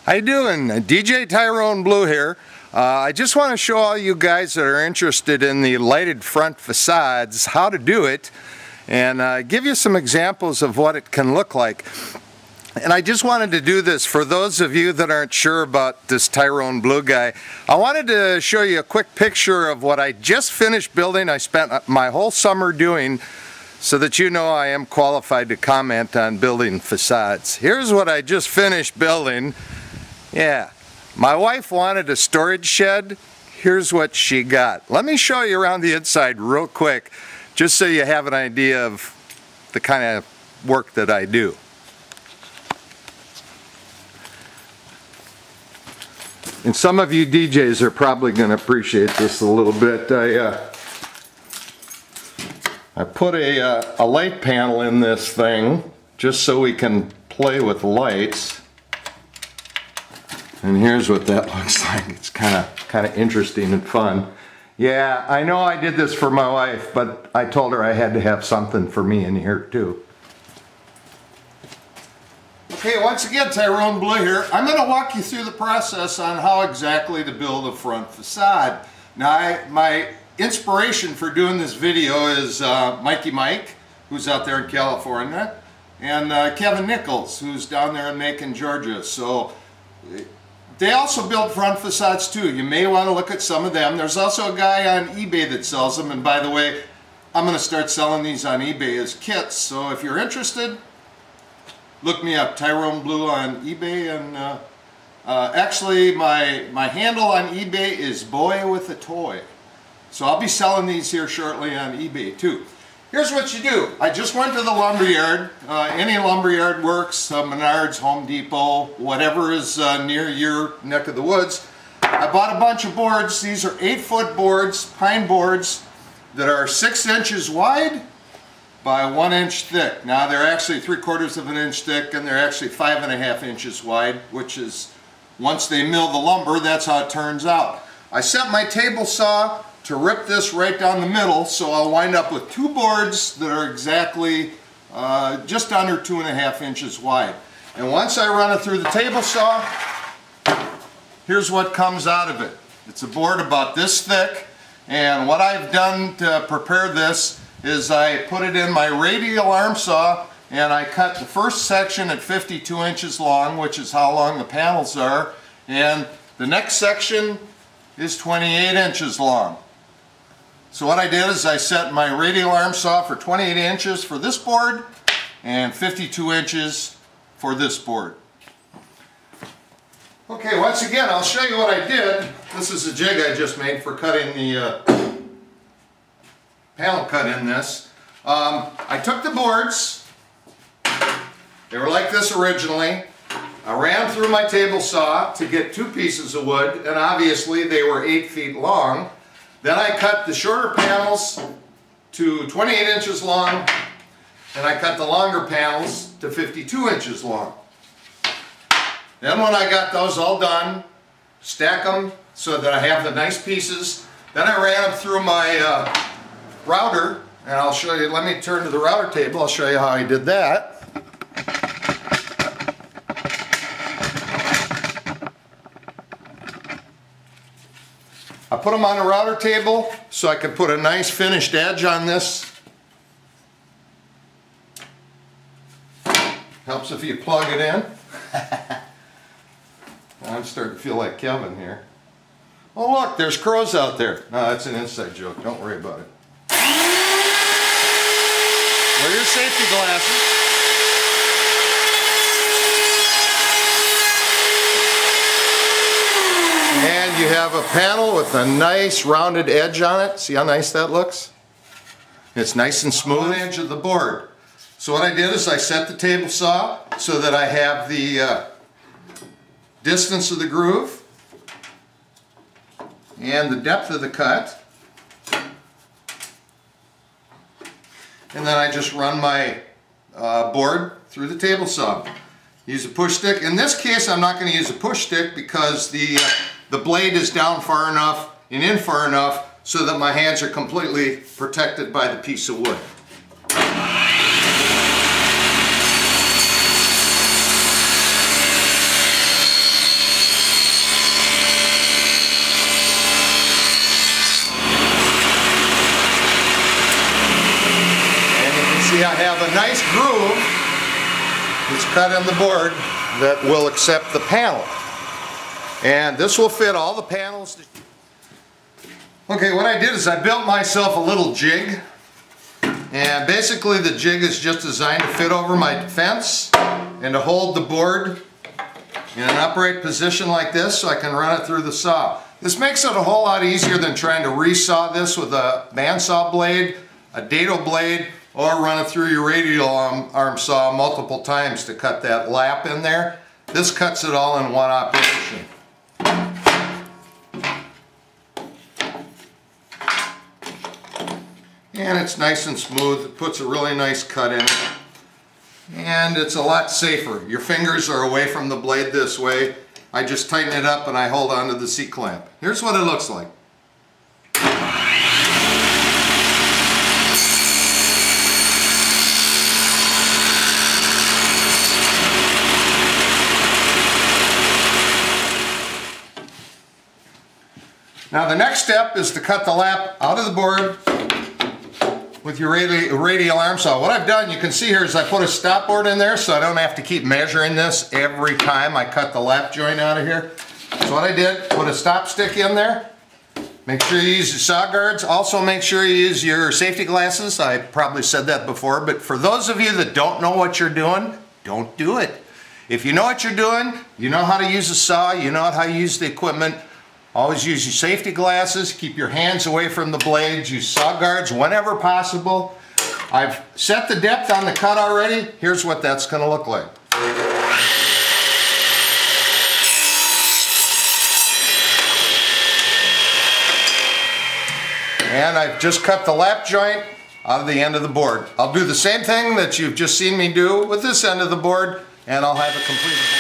How you doing? DJ Tyrone Blue here. I just want to show all you guys that are interested in the lighted front facades how to do it, and give you some examples of what it can look like. And I just wanted to do this for those of you that aren't sure about this Tyrone Blue guy. I wanted to show you a quick picture of what I just finished building. I spent my whole summer doing, so that you know I am qualified to comment on building facades. Here's what I just finished building. Yeah, my wife wanted a storage shed. Here's what she got. Let me show you around the inside real quick, just so you have an idea of the kind of work that I do. And some of you DJs are probably going to appreciate this a little bit. I put a light panel in this thing just so we can play with lights. And here's what that looks like. It's kind of interesting and fun. Yeah, I know I did this for my wife, but I told her I had to have something for me in here too. Okay, once again, Tyrone Blue here. I'm going to walk you through the process on how exactly to build a front facade. Now, my inspiration for doing this video is Mikey Mike, who's out there in California, and Kevin Nichols, who's down there in Macon, Georgia. So they also build front facades too. You may want to look at some of them. There's also a guy on eBay that sells them, and by the way, I'm going to start selling these on eBay as kits. So if you're interested, look me up, Tyrone Blue on eBay, and actually my handle on eBay is Boy with a Toy. So I'll be selling these here shortly on eBay too. Here's what you do. I just went to the lumberyard. Any lumberyard works, Menards, Home Depot, whatever is near your neck of the woods. I bought a bunch of boards. These are 8-foot boards, pine boards, that are 6 inches wide by 1 inch thick. Now they're actually 3/4 of an inch thick, and they're actually 5.5 inches wide, which is, once they mill the lumber, that's how it turns out. I set my table saw to rip this right down the middle, so I'll wind up with 2 boards that are exactly just under 2.5 inches wide. And once I run it through the table saw, here's what comes out of it. It's a board about this thick, and what I've done to prepare this is I put it in my radial arm saw, and I cut the first section at 52 inches long, which is how long the panels are, and the next section is 28 inches long. So what I did is I set my radial arm saw for 28 inches for this board and 52 inches for this board. Okay, once again, I'll show you what I did. This is a jig I just made for cutting the panel cut in this. I took the boards. They were like this originally. I ran through my table saw to get 2 pieces of wood, and obviously they were 8 feet long. Then I cut the shorter panels to 28 inches long, and I cut the longer panels to 52 inches long. Then when I got those all done, stack them so that I have the nice pieces. Then I ran them through my router, and I'll show you. Let me turn to the router table. I'll show you how I did that. I put them on a router table so I could put a nice finished edge on this. Helps if you plug it in. I'm starting to feel like Kevin here. Oh look, there's crows out there. No, that's an inside joke. Don't worry about it. Wear your safety glasses. And you have a panel with a nice rounded edge on it. See how nice that looks? It's nice and smooth. On the edge of the board. So what I did is I set the table saw so that I have the distance of the groove and the depth of the cut. And then I just run my board through the table saw. Use a push stick. In this case, I'm not going to use a push stick because the blade is down far enough and in far enough so that my hands are completely protected by the piece of wood. groove is cut in the board that will accept the panel. And this will fit all the panels. Okay, what I did is I built myself a little jig. And basically the jig is just designed to fit over my fence and to hold the board in an upright position like this so I can run it through the saw. This makes it a whole lot easier than trying to resaw this with a bandsaw blade, a dado blade, or run it through your radial arm saw multiple times to cut that lap in there. This cuts it all in one operation. And it's nice and smooth. It puts a really nice cut in it. And it's a lot safer. Your fingers are away from the blade this way. I just tighten it up and I hold onto the C-clamp. Here's what it looks like. Now the next step is to cut the lap out of the board with your radial arm saw. What I've done, you can see here, is I put a stop board in there so I don't have to keep measuring this every time I cut the lap joint out of here. So what I did, put a stop stick in there. Make sure you use your saw guards. Also make sure you use your safety glasses. I probably said that before, but for those of you that don't know what you're doing, don't do it. If you know what you're doing, you know how to use a saw, you know how to use the equipment, always use your safety glasses, keep your hands away from the blades, use saw guards whenever possible. I've set the depth on the cut already. Here's what that's going to look like. And I've just cut the lap joint out of the end of the board. I'll do the same thing that you've just seen me do with this end of the board, and I'll have a completed board.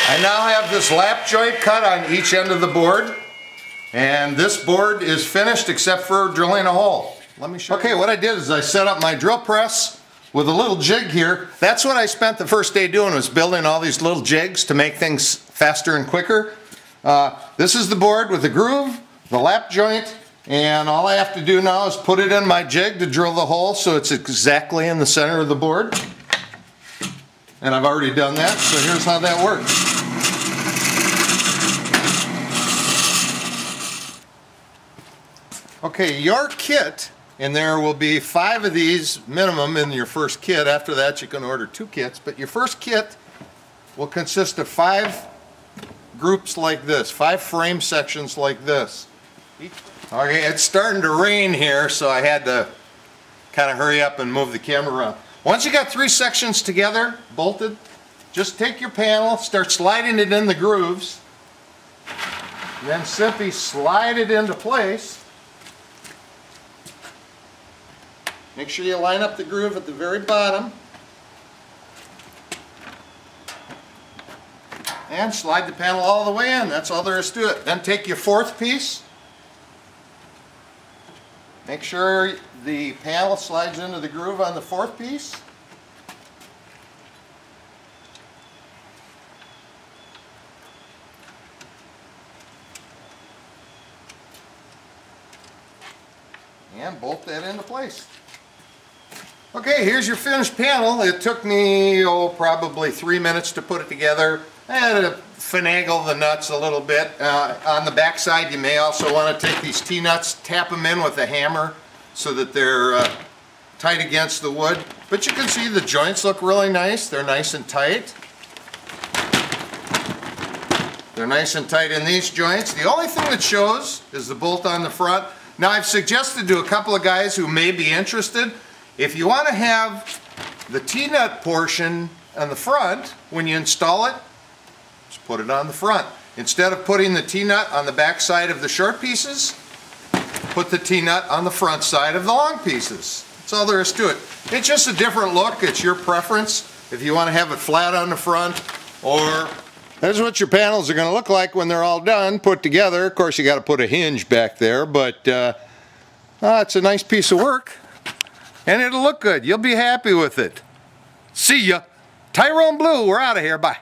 I now have this lap joint cut on each end of the board, and this board is finished except for drilling a hole. Let me show you. Okay, what I did is I set up my drill press with a little jig here. That's what I spent the first day doing, was building all these little jigs to make things faster and quicker. This is the board with the groove, the lap joint, and all I have to do now is put it in my jig to drill the hole so it's exactly in the center of the board. And I've already done that, so here's how that works. Okay, your kit, and there will be 5 of these minimum in your first kit. After that you can order 2 kits, but your first kit will consist of 5 groups like this, 5 frame sections like this. Okay, it's starting to rain here, so I had to kind of hurry up and move the camera around. Once you got 3 sections together, bolted, just take your panel, start sliding it in the grooves, then simply slide it into place. Make sure you line up the groove at the very bottom. And slide the panel all the way in. That's all there is to it. Then take your 4th piece. Make sure the panel slides into the groove on the 4th piece. And bolt that into place. Okay, here's your finished panel. It took me, probably 3 minutes to put it together. I had to finagle the nuts a little bit. On the back side, you may also want to take these T-nuts, tap them in with a hammer so that they're tight against the wood. But you can see the joints look really nice. They're nice and tight. They're nice and tight in these joints. The only thing that shows is the bolt on the front. Now, I've suggested to a couple of guys who may be interested, if you want to have the T-nut portion on the front, when you install it, just put it on the front. Instead of putting the T-nut on the back side of the short pieces, put the T-nut on the front side of the long pieces. That's all there is to it. It's just a different look. It's your preference. If you want to have it flat on the front, or there's what your panels are going to look like when they're all done, put together. Of course, you got to put a hinge back there, but it's a nice piece of work. And it'll look good. You'll be happy with it. See ya. Tyrone Blue, we're out of here. Bye.